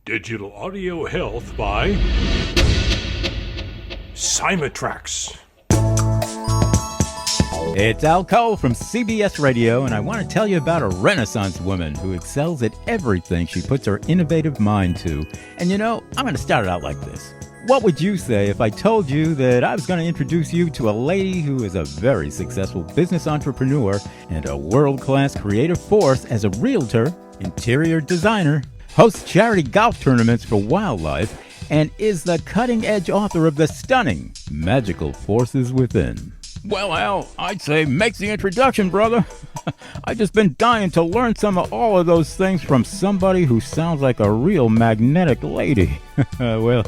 Digital audio health by Simatrax. It's Al Cole from CBS Radio, and I want to tell you about a Renaissance woman who excels at everything she puts her innovative mind to. And you know, I'm going to start it out like this. What would you say if I told you that I was going to introduce you to a lady who is a very successful business entrepreneur and a world-class creative force as a realtor, interior designer, hosts charity golf tournaments for wildlife, and is the cutting-edge author of the stunning Magical Forces Within? Well, Al, I'd say make the introduction, brother. I've just been dying to learn some of all of those things from somebody who sounds like a real magnetic lady. Well,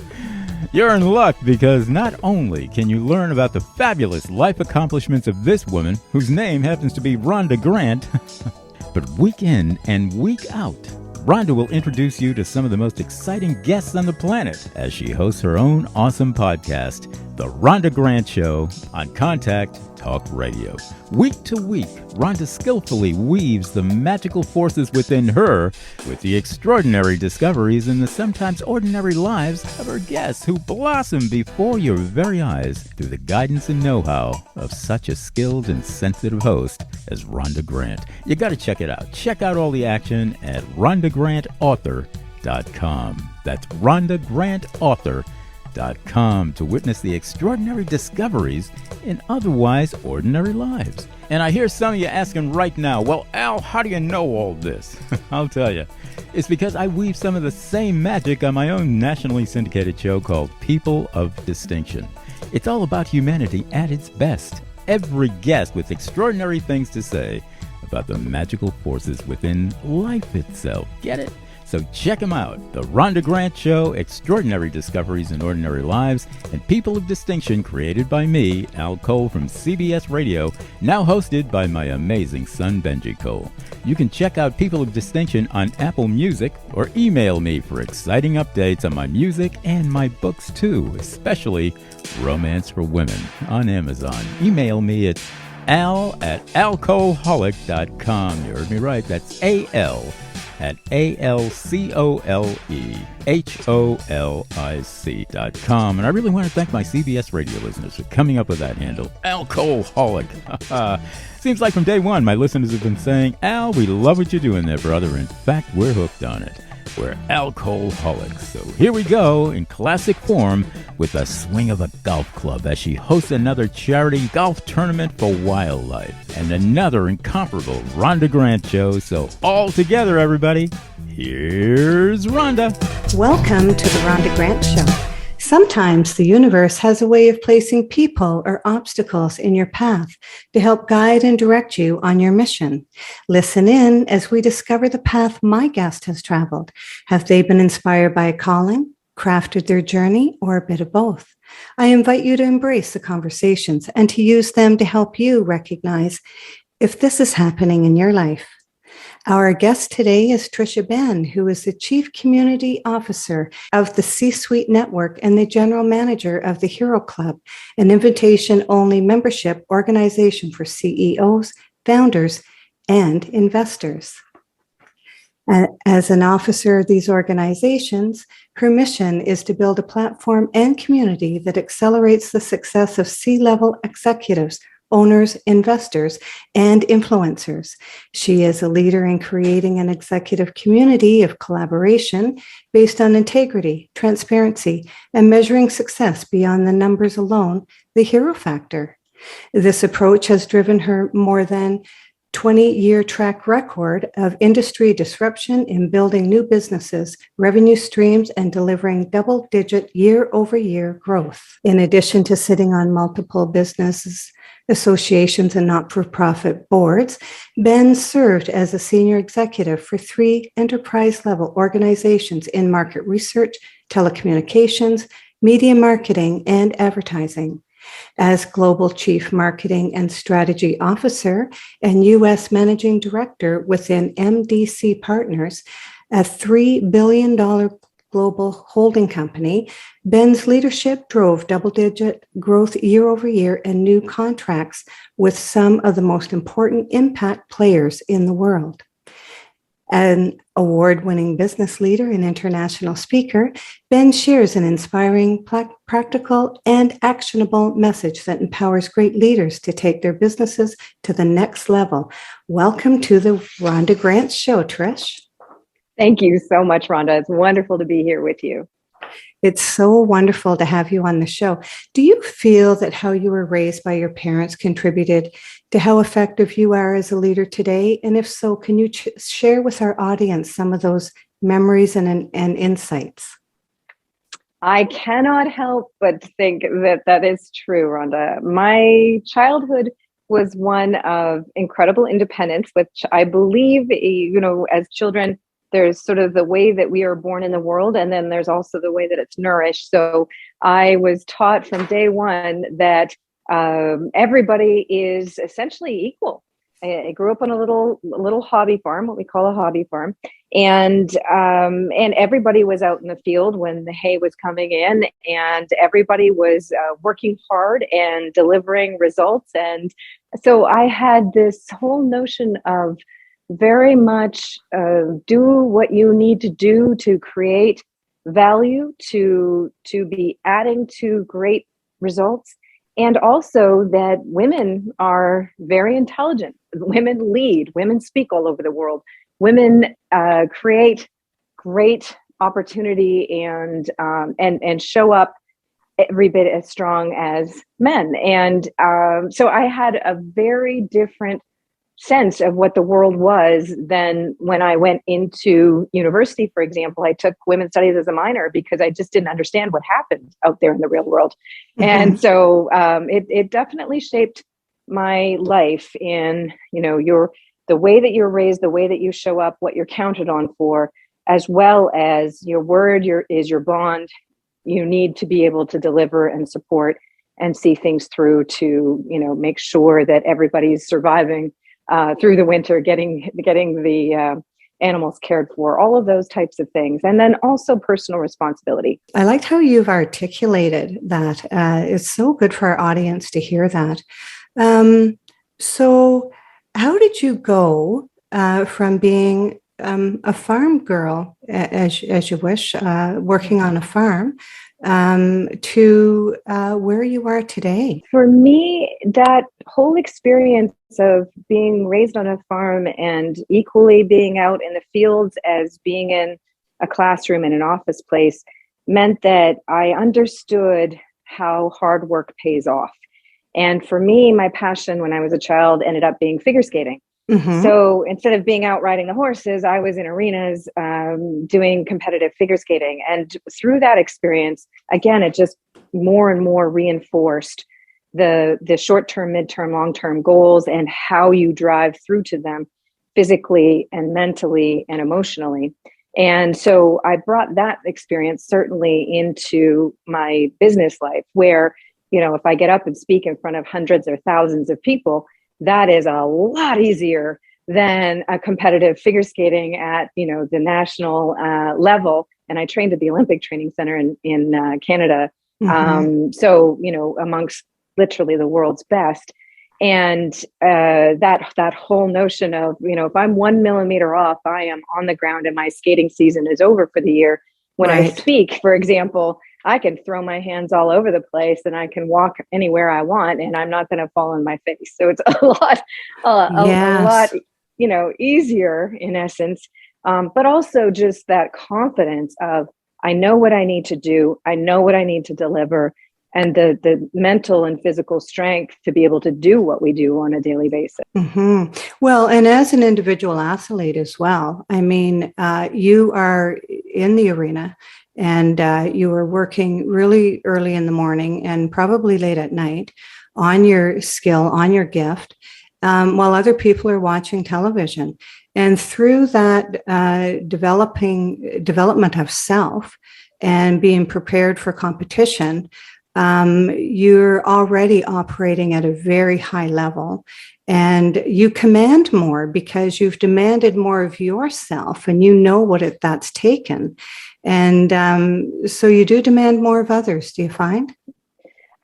you're in luck, because not only can you learn about the fabulous life accomplishments of this woman, whose name happens to be Rhonda Grant, but week in and week out, Rhonda will introduce you to some of the most exciting guests on the planet as she hosts her own awesome podcast, The Rhonda Grant Show, on Contact Talk Radio. Week to week, Rhonda skillfully weaves the magical forces within her with the extraordinary discoveries in the sometimes ordinary lives of her guests, who blossom before your very eyes through the guidance and know-how of such a skilled and sensitive host as Rhonda Grant. You got to check it out. Check out all the action at rhondagrantauthor.com. That's rhondagrantauthor.com to witness the extraordinary discoveries in otherwise ordinary lives. And I hear some of you asking right now, well, Al, how do you know all this? I'll tell you. It's because I weave some of the same magic on my own nationally syndicated show called People of Distinction. It's all about humanity at its best. Every guest with extraordinary things to say about the magical forces within life itself. Get it? So check them out. The Rhonda Grant Show, Extraordinary Discoveries in Ordinary Lives, and People of Distinction, created by me, Al Cole from CBS Radio, now hosted by my amazing son, Benji Cole. You can check out People of Distinction on Apple Music, or email me for exciting updates on my music and my books too, especially Romance for Women on Amazon. Email me at al@alcoholic.com. You heard me right. That's AL@ALCOLEHOLIC.com. And I really want to thank my CBS radio listeners for coming up with that handle, Alcoholic. Seems like from day one, my listeners have been saying, Al, we love what you're doing there, brother. In fact, we're hooked on it. We're alcoholics. So here we go in classic form with a swing of a golf club as she hosts another charity golf tournament for wildlife and another incomparable Rhonda Grant show. So all together, everybody, here's Rhonda. Welcome to the Rhonda Grant Show. Sometimes the universe has a way of placing people or obstacles in your path to help guide and direct you on your mission. Listen in as we discover the path my guest has traveled. Have they been inspired by a calling, crafted their journey, or a bit of both? I invite you to embrace the conversations and to use them to help you recognize if this is happening in your life. Our guest today is Tricia Benn, who is the Chief Community Officer of the C-Suite Network and the General Manager of the Hero Club, an invitation-only membership organization for CEOs, founders, and investors. As an officer of these organizations, her mission is to build a platform and community that accelerates the success of C-level executives, owners, investors, and influencers. She is a leader in creating an executive community of collaboration based on integrity, transparency, and measuring success beyond the numbers alone, the hero factor. This approach has driven her more than 20-year track record of industry disruption in building new businesses, revenue streams, and delivering double-digit year-over-year growth. In addition to sitting on multiple businesses, associations, and not-for-profit boards, Benn served as a senior executive for 3 enterprise-level organizations in market research, telecommunications, media marketing, and advertising. As Global Chief Marketing and Strategy Officer and U.S. Managing Director within MDC Partners, a $3 billion global holding company, Benn's leadership drove double-digit growth year over year and new contracts with some of the most important impact players in the world. And Award-winning business leader and international speaker, Benn shares an inspiring, practical, and actionable message that empowers great leaders to take their businesses to the next level. Welcome to the Rhonda Grant Show, Trish. Thank you so much, Rhonda. It's wonderful to be here with you. It's so wonderful to have you on the show. Do you feel that how you were raised by your parents contributed to how effective you are as a leader today? And if so, can you share with our audience some of those memories and insights? I cannot help but think that is true, Rhonda. My childhood was one of incredible independence, which I believe, as children, there's sort of the way that we are born in the world, and then there's also the way that it's nourished. So I was taught from day one that everybody is essentially equal. I grew up on a little hobby farm, what we call a hobby farm, and everybody was out in the field when the hay was coming in, and everybody was working hard and delivering results. And so I had this whole notion of very much do what you need to do to create value, to be adding to great results. And also that women are very intelligent. Women lead, women speak all over the world. Women create great opportunity and show up every bit as strong as men. And so I had a very different sense of what the world was than when I went into university. For example, I took women's studies as a minor because I just didn't understand what happened out there in the real world. Mm-hmm. And so it definitely shaped my life in, the way that you're raised, the way that you show up, what you're counted on for, as well as your word is your bond. You need to be able to deliver and support and see things through to, make sure that everybody's surviving through the winter, getting the animals cared for, all of those types of things. And then also personal responsibility. I liked how you've articulated that. It's so good for our audience to hear that. So how did you go from being a farm girl, as you wish, working on a farm, to where you are today? For me, that whole experience of being raised on a farm and equally being out in the fields as being in a classroom in an office place meant that I understood how hard work pays off. And for me, my passion when I was a child ended up being figure skating. Mm-hmm. So instead of being out riding the horses, I was in arenas doing competitive figure skating. And through that experience, again, it just more and more reinforced the short-term, mid-term, long-term goals and how you drive through to them physically and mentally and emotionally. And so I brought that experience certainly into my business life where, if I get up and speak in front of hundreds or thousands of people, that is a lot easier than a competitive figure skating at, the national level. And I trained at the Olympic Training Center in Canada. Mm-hmm. So, amongst literally the world's best. And that whole notion of, if I'm 1 millimeter off, I am on the ground and my skating season is over for the year. When I speak, for example, I can throw my hands all over the place and I can walk anywhere I want and I'm not going to fall on my face. So it's a lot, easier in essence. But also just that confidence of, I know what I need to do. I know what I need to deliver. And the mental and physical strength to be able to do what we do on a daily basis. Mm-hmm. Well, and as an individual athlete as well, I mean, you are in the arena and you are working really early in the morning and probably late at night on your skill, on your gift, while other people are watching television. And through that development of self and being prepared for competition, you're already operating at a very high level and you command more because you've demanded more of yourself and you know what that's taken. And so you do demand more of others, do you find?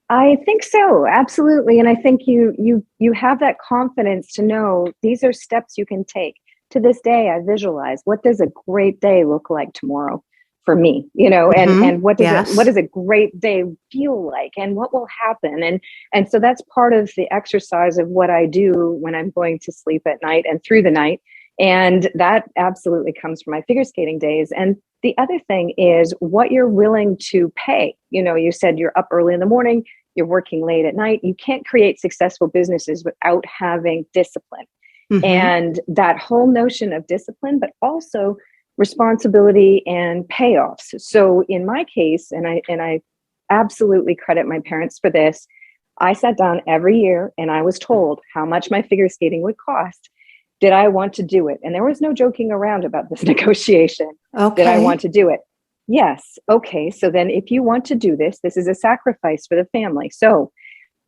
I think so, absolutely. And I think you have that confidence to know these are steps you can take to this day, I visualize, what does a great day look like tomorrow for me, and what does a great day feel like, and what will happen? And so that's part of the exercise of what I do when I'm going to sleep at night and through the night. And that absolutely comes from my figure skating days. And the other thing is what you're willing to pay. You said you're up early in the morning, you're working late at night. You can't create successful businesses without having discipline. And that whole notion of discipline, but also responsibility and payoffs. So in my case, and I absolutely credit my parents for this, I sat down every year and I was told how much my figure skating would cost. Did I want to do it? And there was no joking around about this negotiation. Okay. Did I want to do it? Yes. Okay. So then if you want to do this, this is a sacrifice for the family. So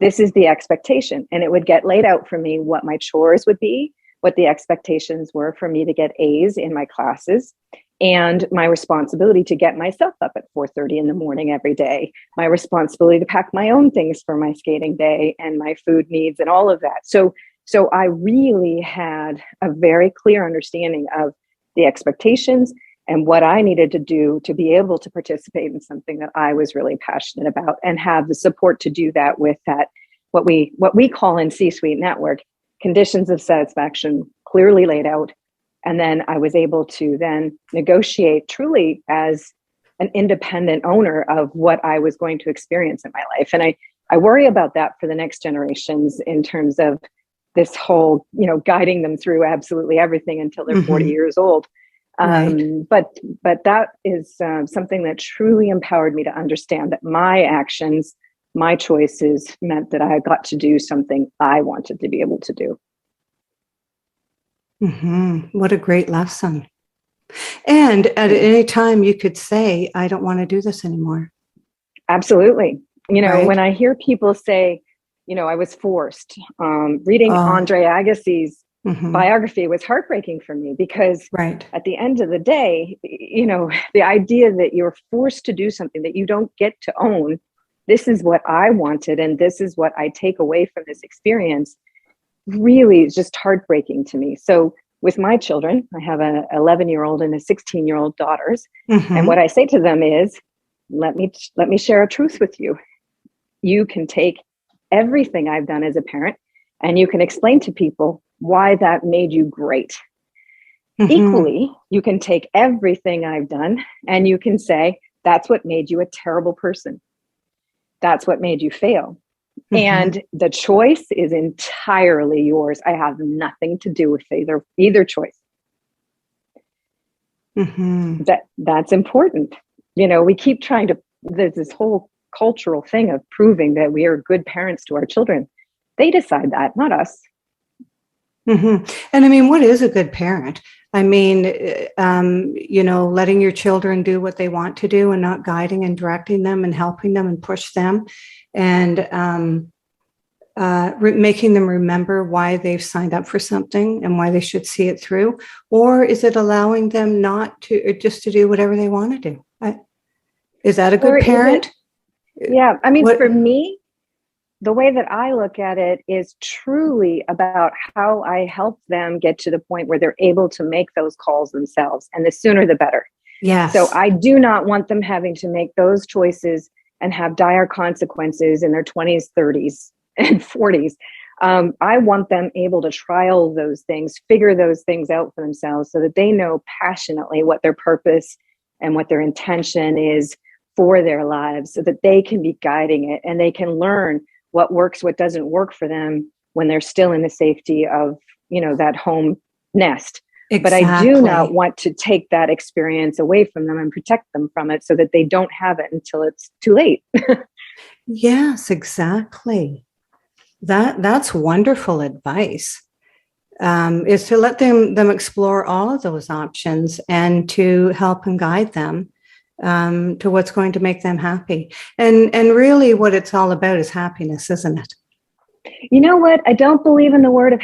this is the expectation. And it would get laid out for me what my chores would be, what the expectations were for me to get A's in my classes, and my responsibility to get myself up at 4:30 in the morning every day, my responsibility to pack my own things for my skating day and my food needs and all of that. So I really had a very clear understanding of the expectations and what I needed to do to be able to participate in something that I was really passionate about, and have the support to do that with that, what we call in C-suite network, conditions of satisfaction clearly laid out. And then I was able to then negotiate truly as an independent owner of what I was going to experience in my life. And I worry about that for the next generations in terms of this whole, guiding them through absolutely everything until they're 40 years old. Right. But that is something that truly empowered me to understand that my actions, my choices meant that I got to do something I wanted to be able to do. What a great lesson. And at any time you could say, I don't want to do this anymore. Absolutely. Right. When I hear people say, I was forced, reading Andre Agassi's biography was heartbreaking for me, because at the end of the day, the idea that you're forced to do something that you don't get to own, this is what I wanted and this is what I take away from this experience, really is just heartbreaking to me. So with my children, I have an 11-year-old and a 16-year-old daughters. And what I say to them is, let me share a truth with you. You can take everything I've done as a parent and you can explain to people why that made you great. Equally, you can take everything I've done and you can say, that's what made you a terrible person. That's what made you fail. And the choice is entirely yours. I have nothing to do with either choice. That's important. We keep trying to, there's this whole cultural thing of proving that we are good parents to our children. They decide that, not us. And I mean, what is a good parent? I mean, letting your children do what they want to do and not guiding and directing them and helping them and push them, and making them remember why they've signed up for something and why they should see it through. Or is it allowing them not to, or just to do whatever they want to do? Is that a good parent? Yeah. I mean, for me, the way that I look at it is truly about how I help them get to the point where they're able to make those calls themselves. And the sooner, the better. Yes. So I do not want them having to make those choices and have dire consequences in their 20s, 30s, and 40s. I want them able to trial those things, figure those things out for themselves so that they know passionately what their purpose and what their intention is for their lives, so that they can be guiding it and they can learn what works, what doesn't work for them when they're still in the safety of, that home nest. Exactly. But I do not want to take that experience away from them and protect them from it so that they don't have it until it's too late. Yes, exactly. That's wonderful advice. Is to let them explore all of those options and to help and guide them to what's going to make them happy. And really what it's all about is happiness, isn't it? You know what? I don't believe in the word of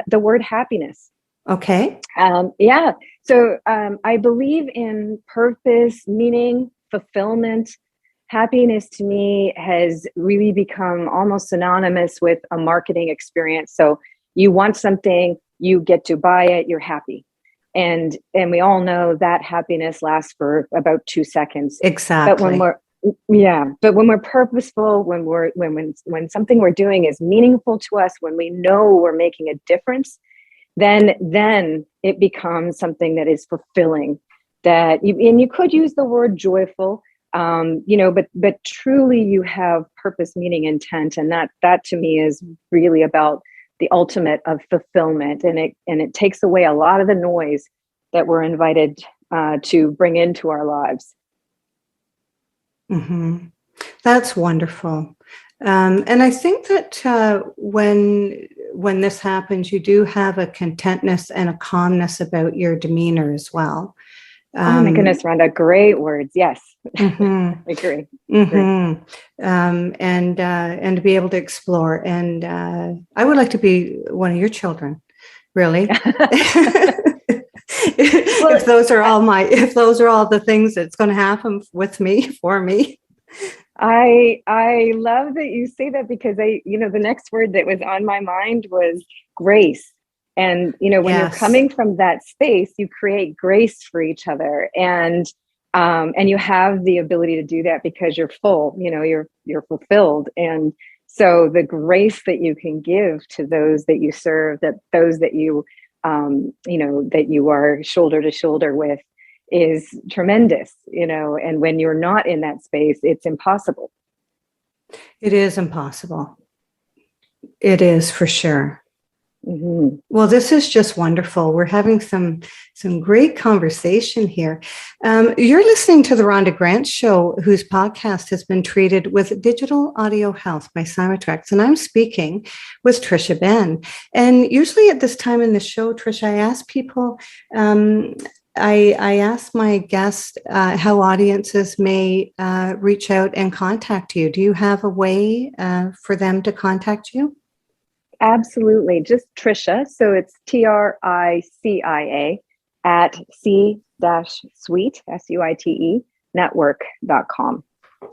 the word happiness. Okay. Yeah. So I believe in purpose, meaning, fulfillment. Happiness to me has really become almost synonymous with a marketing experience. So you want something, you get to buy it, you're happy. And we all know that happiness lasts for about 2 seconds. Exactly. But when we're purposeful, when something we're doing is meaningful to us, when we know we're making a difference, then it becomes something that is fulfilling. And you could use the word joyful, but truly you have purpose, meaning, intent, and that to me is really about the ultimate of fulfillment, and it takes away a lot of the noise that we're invited to bring into our lives. Mm-hmm. That's wonderful. And I think that when this happens, you do have a contentness and a calmness about your demeanor as well. Oh my goodness, Rhonda, great words. Yes, mm-hmm. I agree. Mm-hmm. And to be able to explore. And I would like to be one of your children, really. If those are all the things that's going to happen with me, for me. I love that you say that, because the next word that was on my mind was grace. And, when you're coming from that space, you create grace for each other. And you have the ability to do that because you're full, you're fulfilled. And so the grace that you can give to those that you serve, that those that you, that you are shoulder to shoulder with, is tremendous, and when you're not in that space, it's impossible. It is impossible. It is, for sure. Mm-hmm. Well, this is just wonderful. We're having some great conversation here. You're listening to the Rhonda Grant Show, whose podcast has been treated with digital audio health by Simatrax, and I'm speaking with Tricia Benn. And usually at this time in the show, Tricia, I ask people, I ask my guests how audiences may reach out and contact you. Do you have a way for them to contact you? Absolutely. Just Tricia. So it's Tricia at c-suite, S-U-I-T-E, network.com.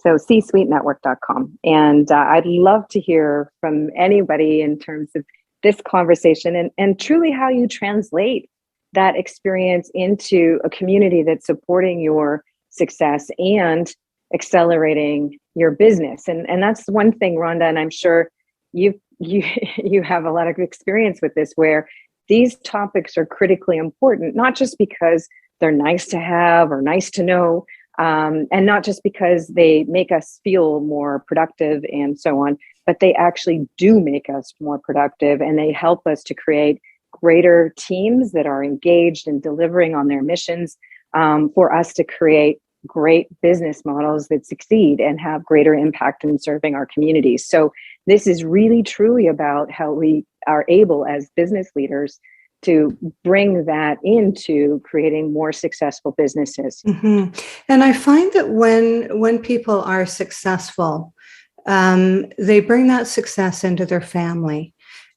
So csweetnetwork.com. And I'd love to hear from anybody in terms of this conversation and truly how you translate that experience into a community that's supporting your success and accelerating your business. And that's one thing, Rhonda, and I'm sure you have a lot of experience with this, where these topics are critically important, not just because they're nice to have or nice to know, and not just because they make us feel more productive and so on, but they actually do make us more productive, and they help us to create greater teams that are engaged in delivering on their missions, for us to create great business models that succeed and have greater impact in serving our communities. So this is really truly about how we are able as business leaders to bring that into creating more successful businesses. Mm-hmm. And I find that when people are successful, they bring that success into their family.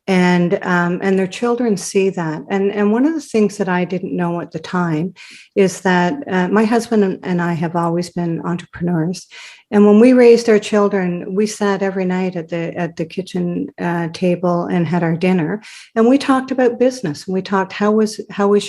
And their children see that. And one of the things that I didn't know at the time is that my husband and I have always been entrepreneurs. And when we raised our children, we sat every night at the kitchen table and had our dinner. And we talked about business. And we talked, how was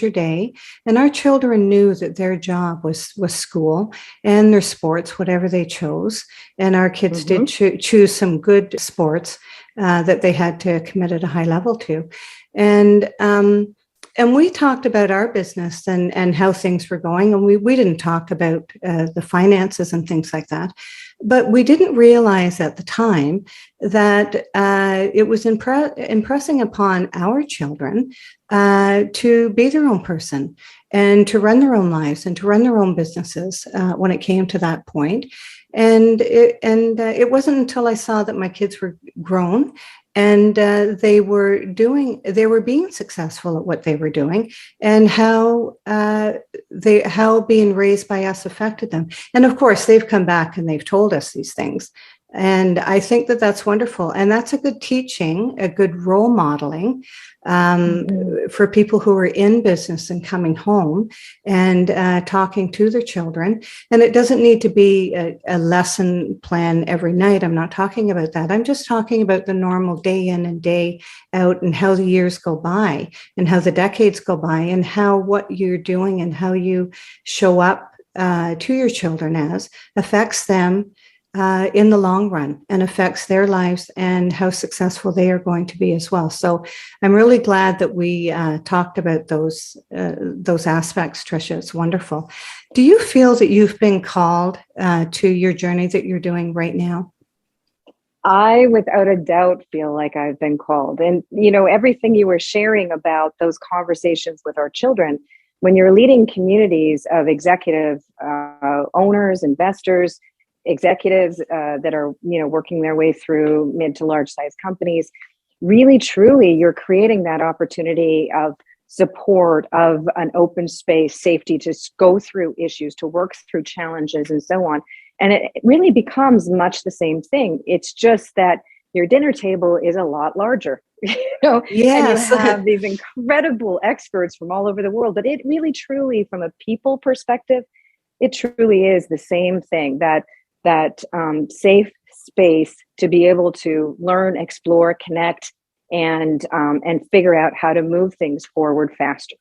your day? And our children knew that their job was school and their sports, whatever they chose. And our kids did choose some good sports that they had to commit at a high level to. And we talked about our business and how things were going. And we didn't talk about the finances and things like that. But we didn't realize at the time that it was impressing upon our children to be their own person and to run their own lives and to run their own businesses when it came to that point. And it wasn't until I saw that my kids were grown and they were being successful at what they were doing, and how being raised by us affected them. And of course, they've come back and they've told us these things. And I think that that's wonderful. And that's a good teaching, a good role modeling for people who are in business and coming home and talking to their children. And it doesn't need to be a lesson plan every night. I'm not talking about that. I'm just talking about the normal day in and day out and how the years go by and how the decades go by and how what you're doing and how you show up to your children as affects them in the long run and affects their lives and how successful they are going to be as well. So I'm really glad that we talked about those aspects, Tricia. It's wonderful. Do you feel that you've been called to your journey that you're doing right now? I, without a doubt, feel like I've been called. And, everything you were sharing about those conversations with our children, when you're leading communities of executive owners, investors, executives that are, working their way through mid to large size companies, really, truly, you're creating that opportunity of support, of an open space, safety to go through issues, to work through challenges and so on. And it really becomes much the same thing. It's just that your dinner table is a lot larger, Yes. And you have these incredible experts from all over the world. But it really, truly, from a people perspective, it truly is the same thing, that safe space to be able to learn, explore, connect, and figure out how to move things forward faster.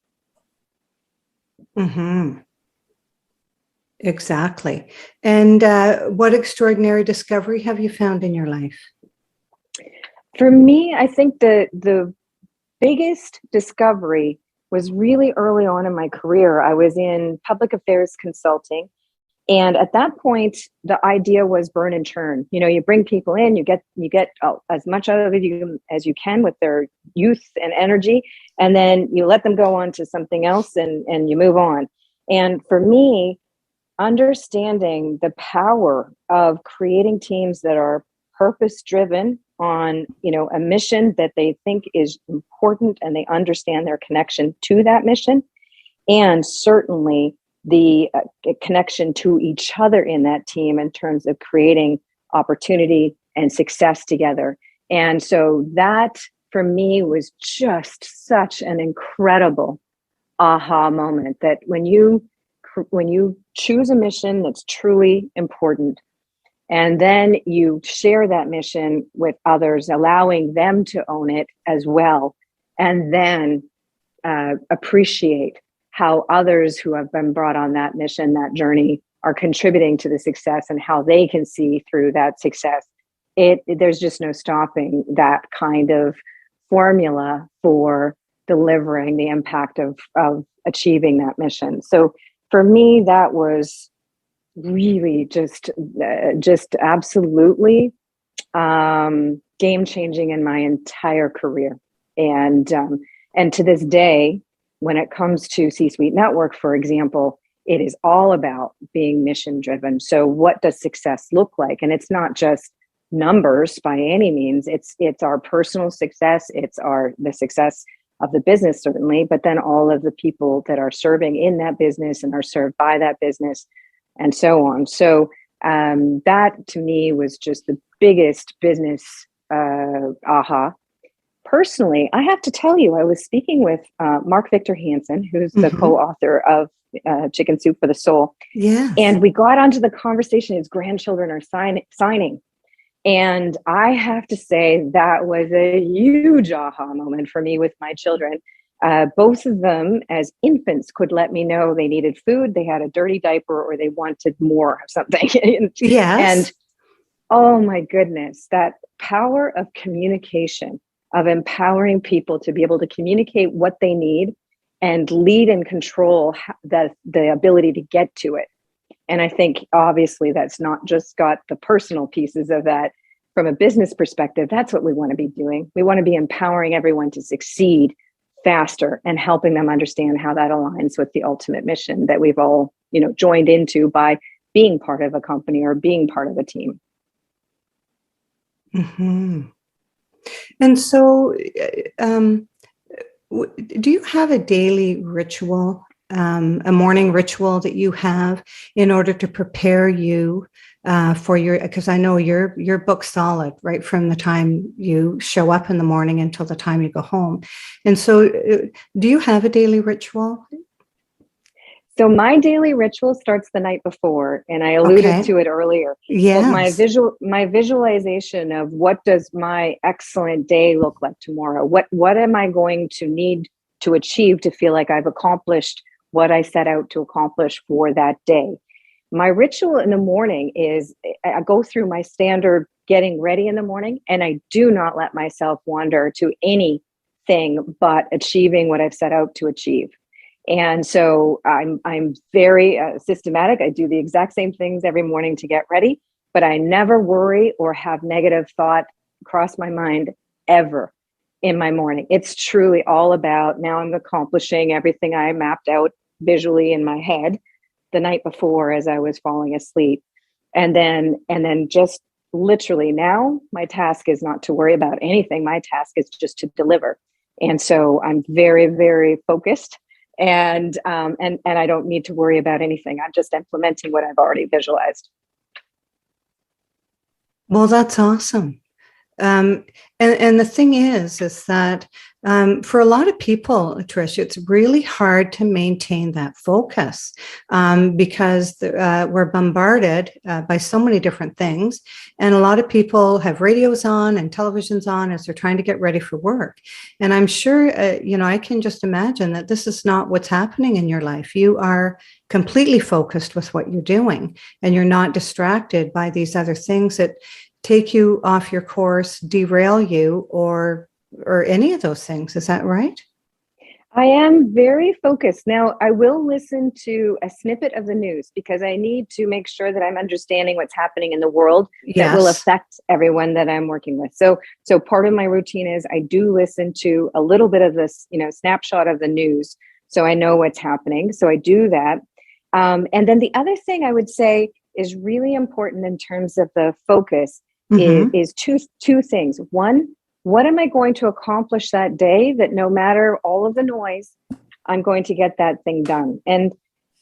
Mm-hmm. Exactly. And what extraordinary discovery have you found in your life? For me, I think the biggest discovery was really early on in my career. I was in public affairs consulting. And at that point, the idea was burn and churn. You bring people in, you get as much out of it as you can with their youth and energy, and then you let them go on to something else and you move on. And for me, understanding the power of creating teams that are purpose-driven on, a mission that they think is important and they understand their connection to that mission, and certainly the connection to each other in that team in terms of creating opportunity and success together. And so that for me was just such an incredible aha moment, that when you choose a mission that's truly important, and then you share that mission with others, allowing them to own it as well, and then appreciate how others who have been brought on that mission, that journey, are contributing to the success and how they can see through that success. There's just no stopping that kind of formula for delivering the impact of achieving that mission. So for me, that was really just absolutely game-changing in my entire career. And to this day, when it comes to C-Suite Network, for example, it is all about being mission-driven. So what does success look like? And it's not just numbers by any means. It's our personal success. It's the success of the business, certainly, but then all of the people that are serving in that business and are served by that business, and so on. So that to me was just the biggest business aha. Personally, I have to tell you, I was speaking with Mark Victor Hansen, who's the co-author of Chicken Soup for the Soul. Yeah. And we got onto the conversation. His grandchildren are signing. And I have to say that was a huge aha moment for me with my children. Both of them, as infants, could let me know they needed food, they had a dirty diaper, or they wanted more of something. Yes. And oh my goodness, that power of communication, of empowering people to be able to communicate what they need and lead and control the ability to get to it. And I think obviously that's not just got the personal pieces of that. From a business perspective, that's what we want to be doing. We want to be empowering everyone to succeed faster and helping them understand how that aligns with the ultimate mission that we've all, joined into by being part of a company or being part of a team. Mm-hmm. And so, do you have a daily ritual a morning ritual that you have in order to prepare you for your, because I know you're booked solid right from the time you show up in the morning until the time you go home. And so do you have a daily ritual? So my daily ritual starts the night before, and I alluded to it earlier. Yes. My visualization of what does my excellent day look like tomorrow? What am I going to need to achieve to feel like I've accomplished what I set out to accomplish for that day? My ritual in the morning is I go through my standard getting ready in the morning, and I do not let myself wander to anything but achieving what I've set out to achieve. And so I'm very systematic. I do the exact same things every morning to get ready, but I never worry or have negative thought cross my mind ever in my morning. It's truly all about, now I'm accomplishing everything I mapped out visually in my head the night before as I was falling asleep. And then just literally now my task is not to worry about anything. My task is just to deliver. And so I'm very, very focused. And I don't need to worry about anything. I'm just implementing what I've already visualized. Well, that's awesome. And the thing is that for a lot of people, Tricia, it's really hard to maintain that focus because we're bombarded by so many different things. And a lot of people have radios on and televisions on as they're trying to get ready for work. And I'm sure, I can just imagine that this is not what's happening in your life. You are completely focused with what you're doing, and you're not distracted by these other things that take you off your course, derail you, or any of those things. Is that right? I am very focused. Now, I will listen to a snippet of the news because I need to make sure that I'm understanding what's happening in the world that will affect everyone that I'm working with. So part of my routine is I do listen to a little bit of this, snapshot of the news, so I know what's happening. So I do that. And then the other thing I would say is really important in terms of the focus is two things. One, what am I going to accomplish that day that no matter all of the noise, I'm going to get that thing done? And,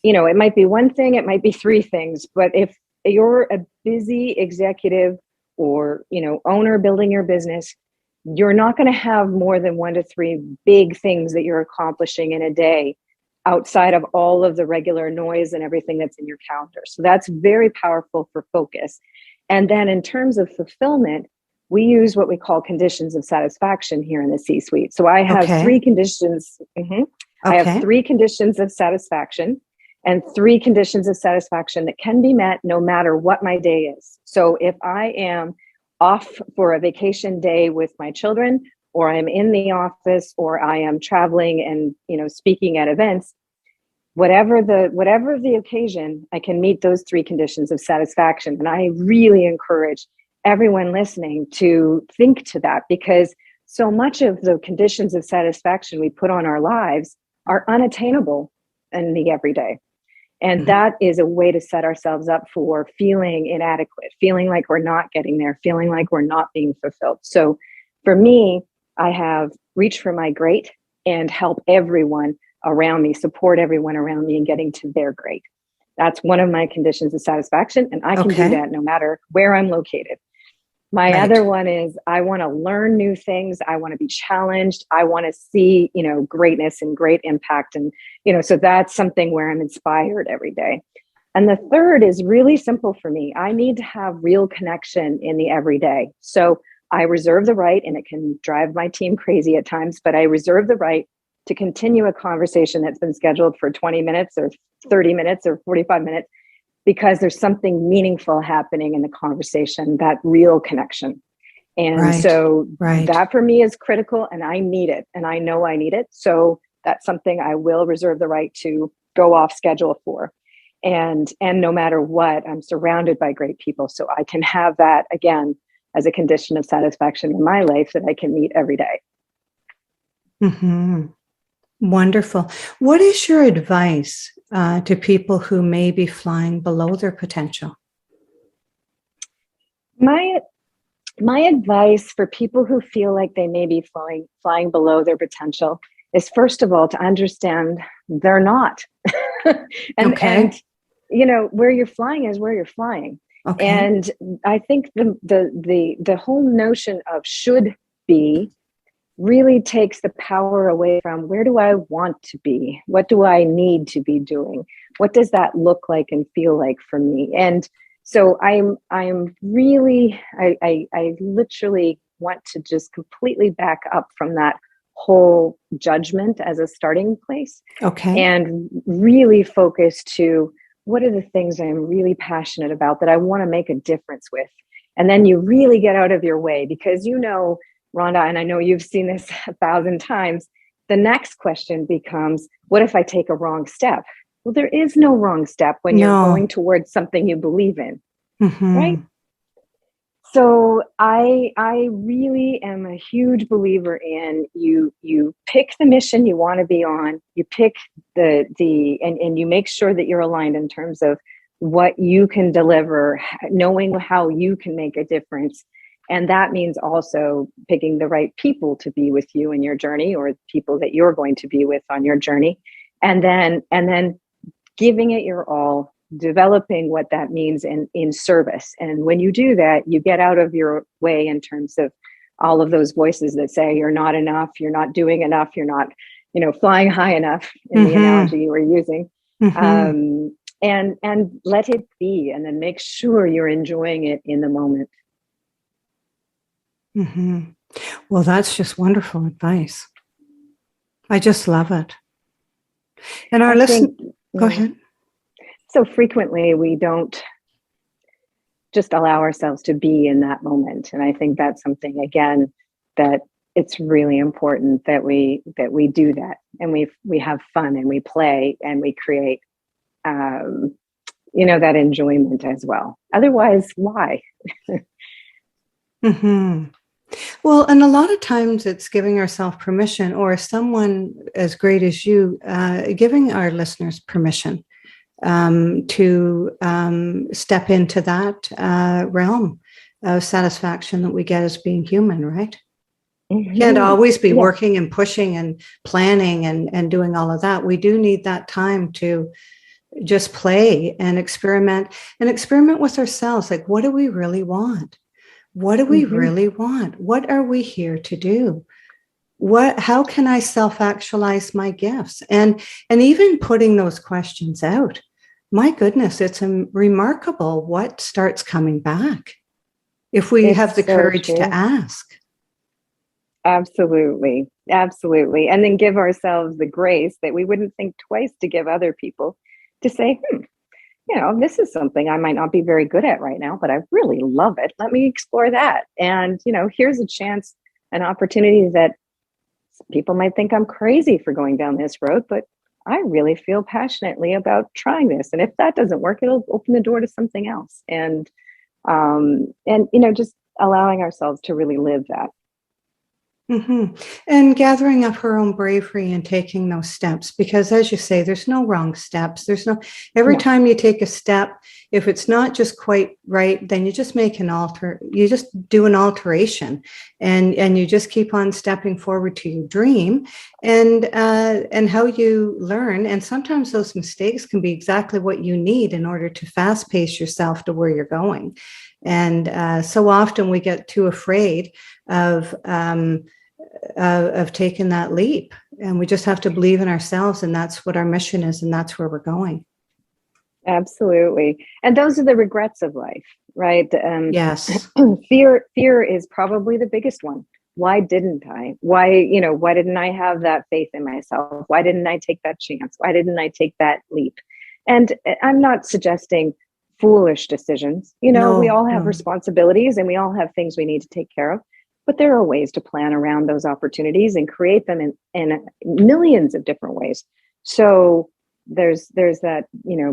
it might be one thing, it might be three things, but if you're a busy executive or, owner building your business, you're not going to have more than 1 to 3 big things that you're accomplishing in a day outside of all of the regular noise and everything that's in your calendar. So that's very powerful for focus. And then in terms of fulfillment, we use what we call conditions of satisfaction here in the C-suite. So I have 3 conditions. I have 3 conditions of satisfaction and 3 conditions of satisfaction that can be met no matter what my day is. So if I am off for a vacation day with my children, or I'm in the office, or I am traveling and, speaking at events, whatever the occasion, I can meet those 3 conditions of satisfaction. And I really encourage everyone listening to think to that, because so much of the conditions of satisfaction we put on our lives are unattainable in the everyday. And that is a way to set ourselves up for feeling inadequate, feeling like we're not getting there, feeling like we're not being fulfilled. So for me, I have reach for my great and help everyone around me, support everyone around me in getting to their great. That's one of my conditions of satisfaction. And I can do that no matter where I'm located. My other one is I want to learn new things. I want to be challenged. I want to see, greatness and great impact. And, so that's something where I'm inspired every day. And the third is really simple for me. I need to have real connection in the everyday. So I reserve the right, and it can drive my team crazy at times, but I reserve the right to continue a conversation that's been scheduled for 20 minutes or 30 minutes or 45 minutes, because there's something meaningful happening in the conversation, that real connection. And so that for me is critical, and I need it, and I know I need it. So that's something I will reserve the right to go off schedule for. And no matter what, I'm surrounded by great people. So I can have that, again, as a condition of satisfaction in my life that I can meet every day. Wonderful. What is your advice to people who may be flying below their potential? My advice for people who feel like they may be flying below their potential is first of all to understand they're not. Okay. And where you're flying is where you're flying. Okay. And I think the whole notion of should be really takes the power away from where do I want to be? What do I need to be doing? What does that look like and feel like for me? And so I'm really, I literally want to just completely back up from that whole judgment as a starting place. Okay. And really focus to what are the things I'm really passionate about that I want to make a difference with. And then you really get out of your way because Rhonda, and I know you've seen this 1,000 times, the next question becomes, what if I take a wrong step? Well, there is no wrong step when you're going towards something you believe in, right? So I really am a huge believer in you pick the mission you want to be on, you pick and you make sure that you're aligned in terms of what you can deliver, knowing how you can make a difference. And that means also picking the right people to be with you in your journey, or people that you're going to be with on your journey. And then giving it your all, developing what that means in service. And when you do that, you get out of your way in terms of all of those voices that say you're not enough, you're not doing enough, you're not, flying high enough in the analogy you were using. And let it be, and then make sure you're enjoying it in the moment. Well, that's just wonderful advice. I just love it. And our listeners, go ahead. So frequently we don't just allow ourselves to be in that moment. And I think that's something, again, that it's really important that we do that, and we have fun and we play and we create, that enjoyment as well. Otherwise, why? Well, and a lot of times it's giving ourselves permission, or someone as great as you giving our listeners permission to step into that realm of satisfaction that we get as being human, right? You can't always be working and pushing and planning and doing all of that. We do need that time to just play and experiment with ourselves. Like, what do we really want? What do we really want? What are we here to do? How can I self-actualize my gifts? And even putting those questions out, my goodness, it's remarkable what starts coming back if we have the courage to ask. Absolutely. Absolutely. And then give ourselves the grace that we wouldn't think twice to give other people, to say, this is something I might not be very good at right now, but I really love it. Let me explore that. And, here's a chance, an opportunity that people might think I'm crazy for going down this road, but I really feel passionately about trying this. And if that doesn't work, it'll open the door to something else. And just allowing ourselves to really live that. And gathering up her own bravery and taking those steps, because as you say, there's no wrong steps. Every time you take a step, if it's not just quite right, then you just you just do an alteration, and you just keep on stepping forward to your dream, and how you learn. And sometimes those mistakes can be exactly what you need in order to fast pace yourself to where you're going. And so often we get too afraid of taking that leap, and we just have to believe in ourselves, and that's what our mission is, and that's where we're going. Absolutely. And those are the regrets of life, right? Yes. Fear is probably the biggest one. Why didn't I? Why didn't I have that faith in myself? Why didn't I take that chance? Why didn't I take that leap? And I'm not suggesting foolish decisions. We all have responsibilities, and we all have things we need to take care of. But there are ways to plan around those opportunities and create them in millions of different ways. So there's that,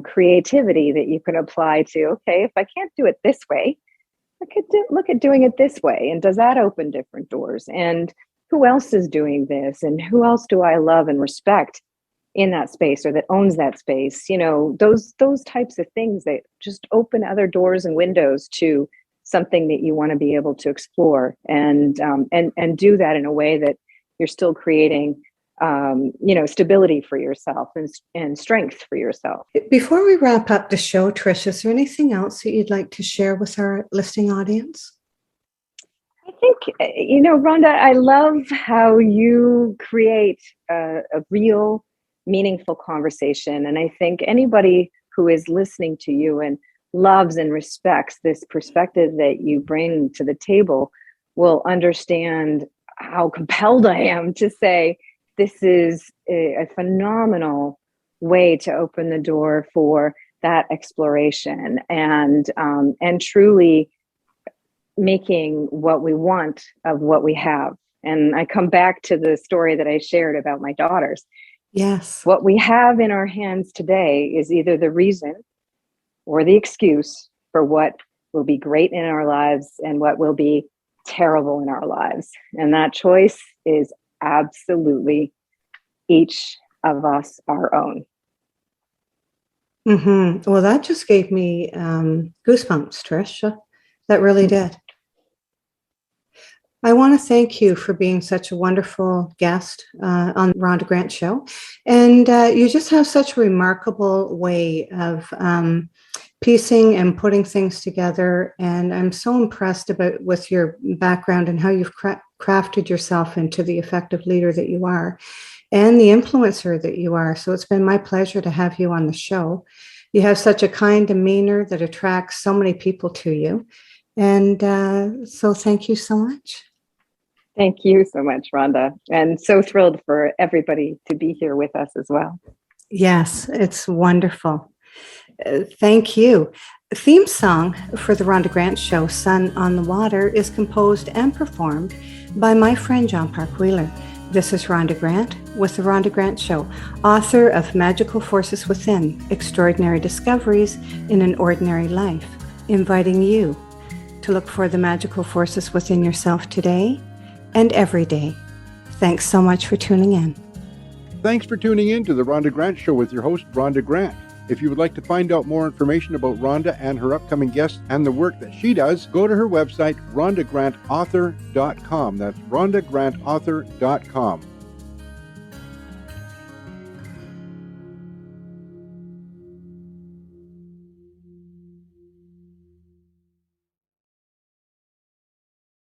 creativity that you can apply to, okay, if I can't do it this way, I could look at doing it this way. And does that open different doors? And who else is doing this? And who else do I love and respect in that space, or that owns that space? Those types of things that just open other doors and windows to something that you want to be able to explore, and do that in a way that you're still creating stability for yourself and strength for yourself. Before we wrap up the show, Tricia, is there anything else that you'd like to share with our listening audience? I think, Rhonda, I love how you create a real, meaningful conversation. And I think anybody who is listening to you and loves and respects this perspective that you bring to the table will understand how compelled I am to say this is a phenomenal way to open the door for that exploration and truly making what we want of what we have. And I come back to the story that I shared about my daughters. Yes. What we have in our hands today is either the reason or the excuse for what will be great in our lives and what will be terrible in our lives. And that choice is absolutely each of us our own. Mm-hmm. Well, that just gave me goosebumps, Tricia. That really did. I want to thank you for being such a wonderful guest on the Rhonda Grant Show. And you just have such a remarkable way of piecing and putting things together. And I'm so impressed with your background and how you've crafted yourself into the effective leader that you are and the influencer that you are. So it's been my pleasure to have you on the show. You have such a kind demeanor that attracts so many people to you. And so thank you so much. Thank you so much, Rhonda. And so thrilled for everybody to be here with us as well. Yes, it's wonderful. Thank you. The theme song for the Rhonda Grant Show, Sun on the Water, is composed and performed by my friend John Park Wheeler. This is Rhonda Grant with the Rhonda Grant Show, author of Magical Forces Within, Extraordinary Discoveries in an Ordinary Life, inviting you to look for the magical forces within yourself today and every day. Thanks so much for tuning in. Thanks for tuning in to the Rhonda Grant Show with your host, Rhonda Grant. If you would like to find out more information about Rhonda and her upcoming guests and the work that she does, go to her website, rhondagrantauthor.com. That's rhondagrantauthor.com.